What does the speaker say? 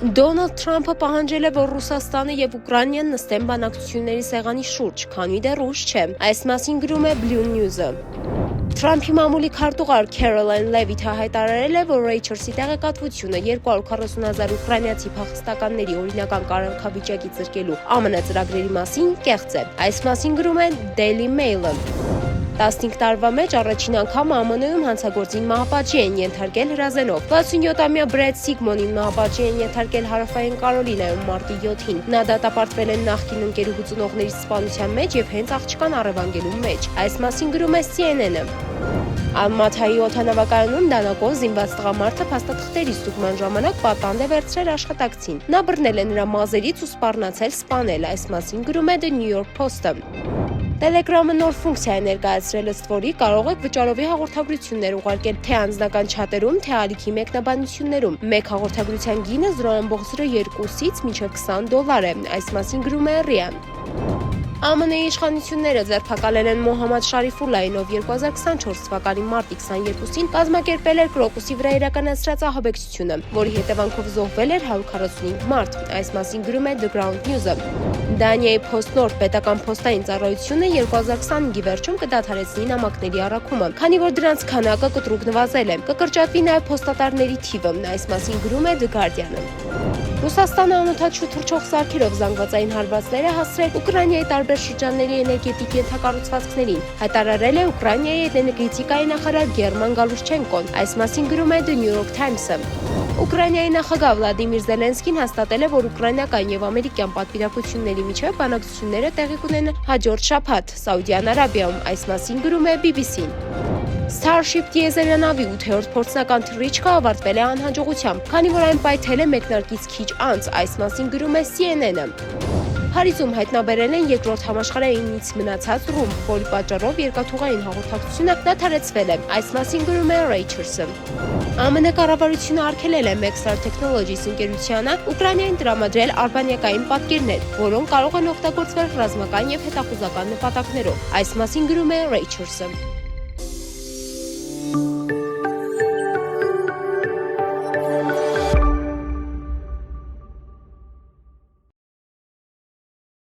Դոնալդ Թրամփը պահանջել է, որ Ռուսաստանը եւ Ուկրաինան նստեն բանակցությունների սեղանի շուրջ, քանի դեռ ուշ չէ։ Այս մասին գրում է Blue News-ը։ Թրամփի մամուլի քարտուղար Քերոլայն Լևիթը հայտարարել է, որ Reuters-ի տեղեկատվությունը 240,000 ուկրաինացի փախստականների օրինական կարգավիճակի զրկելու ԱՄՆ ծրագրերի մասին կեղծ է։ Այս մասին գրում է Daily Mail-ը։ 15 տարվա մեջ առաջին անգամ ԱՄՆ-ում հանցագործին մահապատժի են ենթարկել հրազենով։ 67-ամյա Բրեդ Սիգմոնին մահապատժի են ենթարկել Հարավային Կարոլինայում մարտի 7-ին։ Նա դատապարտվել է նախկին ընկերուհու ծնողների սպանության մեջ եւ հենց աղջկան առևանգելու մեջ։ Այս մասին գրում է CNN-ը։ Ալմաթայի օդանավակայանում դանակով զինված տղամարդը փաստաթղթերի ստուգման ժամանակ պատանդ է վերցրել աշխատակցին։ Նա բռնել է նրա մազերից ու սպառնացել սպանել։ Այս մասին գրում է The New York Post-ը։ Telegram-ը նոր ֆունկցիա է ներկայացրել, ըստ որի կարող եք վճարովի հաղորդագրություններ ուղարկել թե անձնական չաթերում, թե ալիքի մեկնաբանություններում։ Մեկ հաղորդագրության գինը 0.2-ից մինչև $20 է։ Այս մասին գրում է RIAN։ ԱՄՆ-ի իշխանությունները ձերբակալել են Մոհամմադ Շարիֆուլլային, ով 2024 թվականի մարտի 22-ին կազմակերպել էր Կրոկուսի վրա իրականացրած ահաբեկչությունը, որի հետևանքով զոհվել էր 145 մարդ։ Այս մասին գրում է The Ground News-ը։ Դանիայի Փոստնորդ պետական փոստային ծառայությունը 2025-ի վերջում կդադարեցնի նամակների առաքումը, քանի որ դրանց քանակը կտրուկ նվազել է։ Կկրճատվի նաև փոստատարների թիվը։ Այս մասին գրում է The Guardian-ը։ Ռուսաստանը անօդաչու թռչող սարքերով զանգվածային հարվածներ է հասցրել Ուկրաինայի տարբեր շրջանների էներգետիկ ենթակառուցվածքներին, հայտարարել է Ուկրաինայի էներգետիկայի նախարար Գերման Գալուշչենկոն։ Այս մասին գրում է The New York Times-ը։ Ուկրաինայի նախագահ Վլադիմիր Զելենսկին հաստատել է, որ ուկրաինական եւ ամերիկյան պատվիրակությունների միջև բանակցությունները տեղի կունենան հաջորդ շաբաթ Սաուդյան Արաբիայում։ Այս մասին գրում է BBC-ն։ Starship տիեզերանավի 8-րդ փորձնական թռիչքը ավարտվել է անհաջողությամբ, քանի որ այն պայթել է մեկնարկից քիչ անց։ Այս մասին գրում է CNN-ը։ Փարիզում հայտնաբերել են երկրորդ համաշխարհայինից մնացած ռումբ, որի պատճառով երկաթուղային հաղորդակցությունը դադարեցվել է։ Այս մասին գրում է Reuters-ը։ ԱՄՆ կառավարությունը արգելել է Maxar Technologies ընկերությանը Ուկրաինային տրամադրել արբանյակային պատկերներ, որոնք կարող են օգտագործվել ռազմական եւ հետախուզական նպատակներով։ Այս մասին գրում է Reuters-ը։